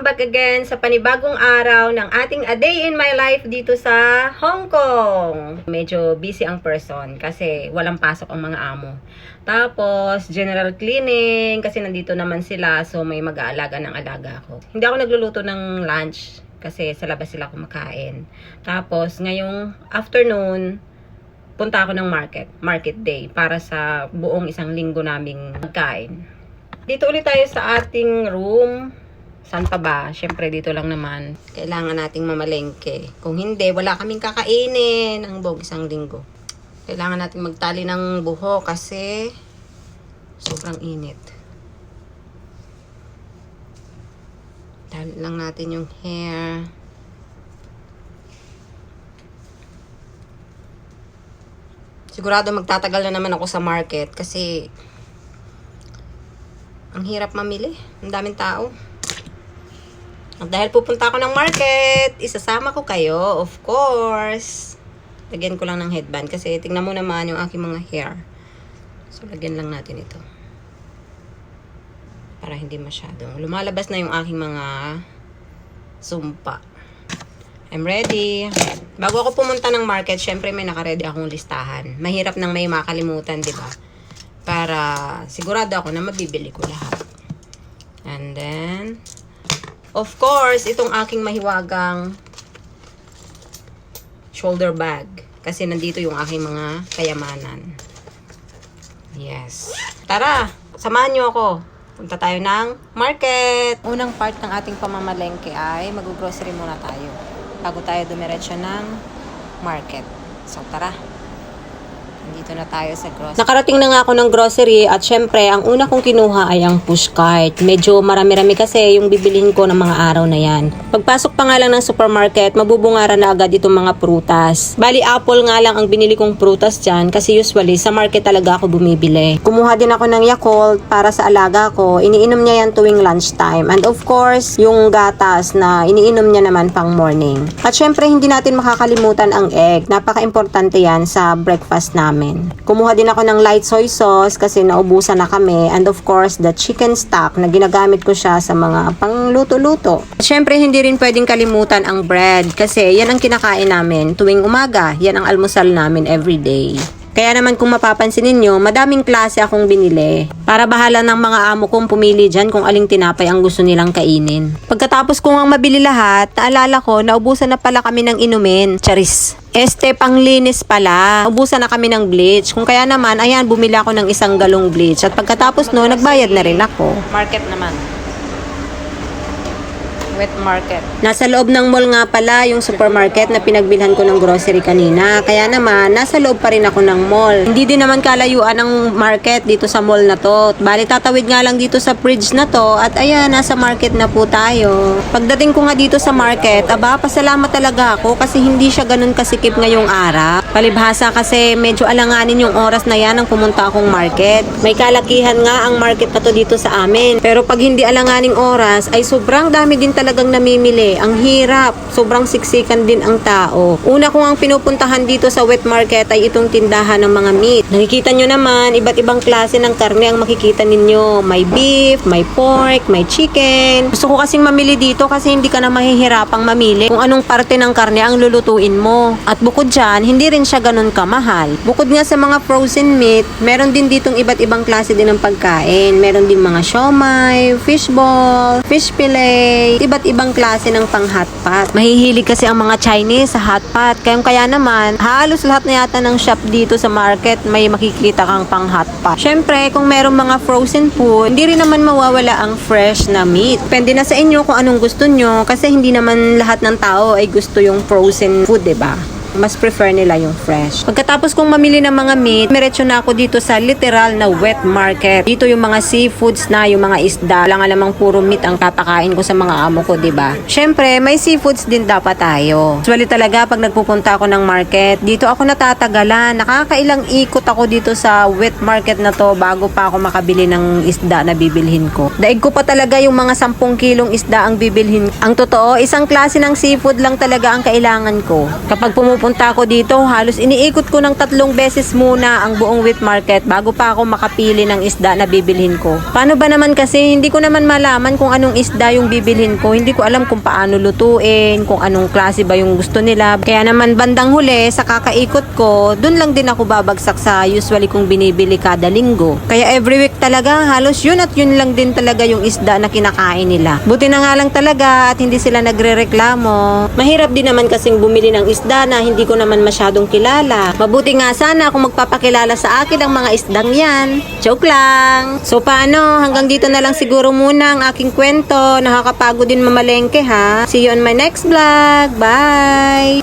back again sa panibagong araw ng ating A Day in My Life dito sa Hong Kong. Medyo busy ang person kasi walang pasok ang mga amo. Tapos, general cleaning kasi nandito naman sila, so may mag-aalaga ng alaga ako. Hindi ako nagluluto ng lunch kasi sa labas sila kumakain. Tapos, ngayong afternoon, punta ako ng market day para sa buong isang linggo naming magkain. Dito ulit tayo sa ating room. Saan pa ba? Siyempre dito lang naman. Kailangan nating mamalengke. Kung hindi, wala kaming kakainin ang buong isang linggo. Kailangan nating magtali ng buhok kasi sobrang init. Tali lang natin yung hair. Sigurado magtatagal na naman ako sa market kasi ang hirap mamili. Ang daming tao. At dahil pupunta ako ng market, isasama ko kayo, of course. Lagyan ko lang ng headband kasi tingnan mo naman yung aking mga hair. So, lagyan lang natin ito. Para hindi masyadong lumalabas na yung aking mga sumpa. I'm ready. Bago ako pumunta ng market, syempre may nakaredy akong listahan. Mahirap nang may makalimutan, di ba? Para sigurado ako na mabibili ko lahat. And then, of course, itong aking mahiwagang shoulder bag. Kasi nandito yung aking mga kayamanan. Yes. Tara, samahan nyo ako. Punta tayo ng market. Unang part ng ating pamamalengke ay mag-grocery muna tayo. Bago tayo dumiretso ng market. So, tara. Dito na tayo sa grocery. Nakarating na nga ako ng grocery at syempre, ang una kong kinuha ay ang push cart. Medyo marami-rami kasi yung bibilihin ko ng mga araw na yan. Pagpasok pa nga lang ng supermarket, mabubungaran na agad itong mga prutas. Bali, apple nga lang ang binili kong prutas dyan kasi usually sa market talaga ako bumibili. Kumuha din ako ng Yakult para sa alaga ko. Iniinom niya yan tuwing lunchtime. And of course, yung gatas na iniinom niya naman pang morning. At syempre, hindi natin makakalimutan ang egg. Napaka-importante yan sa breakfast namin. Kumuha din ako ng light soy sauce kasi naubusan na kami, and of course the chicken stock na ginagamit ko siya sa mga pangluto-luto. Syempre hindi rin pwedeng kalimutan ang bread kasi yan ang kinakain namin tuwing umaga, yan ang almusal namin everyday. Kaya naman kung mapapansin ninyo, madaming klase akong binili. Para bahala ng mga amo kong pumili dyan kung aling tinapay ang gusto nilang kainin. Pagkatapos kong ang mabili lahat, naalala ko, naubusan na pala kami ng inumin. Charis. Panglinis pala. Naubusan na kami ng bleach. Kung kaya naman, ayan, bumili ako ng 1 galong bleach. At pagkatapos no, nagbayad na rin ako. Market naman. Wet market. Nasa loob ng mall nga pala yung supermarket na pinagbilhan ko ng grocery kanina. Kaya naman, nasa loob pa rin ako ng mall. Hindi din naman kalayuan ang market dito sa mall na to. Bali, tatawid nga lang dito sa bridge na to. At ayan, nasa market na po tayo. Pagdating ko nga dito sa market, aba, pasalamat talaga ako kasi hindi siya ganun kasikip ngayong araw. Palibhasa kasi medyo alanganin yung oras na yan ang pumunta akong market. May kalakihan nga ang market na to dito sa amin. Pero pag hindi alanganing oras, ay sobrang dami din talagang namimili. Ang hirap. Sobrang siksikan din ang tao. Una ko ang pinupuntahan dito sa wet market ay itong tindahan ng mga meat. Nakikita nyo naman, iba't ibang klase ng karne ang makikita ninyo. May beef, may pork, may chicken. Gusto ko kasing mamili dito kasi hindi ka na mahihirapang mamili kung anong parte ng karne ang lulutuin mo. At bukod dyan, hindi rin siya ganun kamahal. Bukod nga sa mga frozen meat, meron din ditong iba't ibang klase din ng pagkain. Meron din mga siomai, fishball, fish fillet, iba't ibang klase ng pang hotpot. Mahihilig kasi ang mga Chinese sa hotpot. Kaya naman, halos lahat na yata ng shop dito sa market may makikita kang pang hotpot. Syempre, kung merong mga frozen food, hindi rin naman mawawala ang fresh na meat. Depende na sa inyo kung anong gusto nyo kasi hindi naman lahat ng tao ay gusto yung frozen food, diba? Mas prefer nila yung fresh. Pagkatapos kong mamili ng mga meat, miretso na ako dito sa literal na wet market. Dito yung mga seafoods na, yung mga isda. Lang alamang puro meat ang tatakain ko sa mga amo ko, diba? Syempre, may seafoods din dapat tayo. Usually talaga, pag nagpupunta ako ng market, dito ako natatagalan. Nakakailang ikot ako dito sa wet market na to bago pa ako makabili ng isda na bibilhin ko. Daig ko pa talaga yung mga 10 kilong isda ang bibilhin. Ang totoo, isang klase ng seafood lang talaga ang kailangan ko. Kapag pumupunta papunta ako dito, halos iniikot ko ng 3 beses muna ang buong wheat market bago pa ako makapili ng isda na bibilhin ko. Paano ba naman kasi, hindi ko naman malaman kung anong isda yung bibilhin ko. Hindi ko alam kung paano lutuin, kung anong klase ba yung gusto nila. Kaya naman bandang huli, sa kakaikot ko, dun lang din ako babagsak sa usually kong binibili kada linggo. Kaya every week talaga, halos yun at yun lang din talaga yung isda na kinakain nila. Buti na nga lang talaga at hindi sila nagre-reklamo. Mahirap din naman kasing bumili ng isda na hindi ko naman masyadong kilala. Mabuti nga sana kung magpapakilala sa akin ang mga isdang yan. Joke lang! So paano? Hanggang dito na lang siguro muna ang aking kwento. Nakakapagod din mamalengke ha. See you on my next vlog. Bye!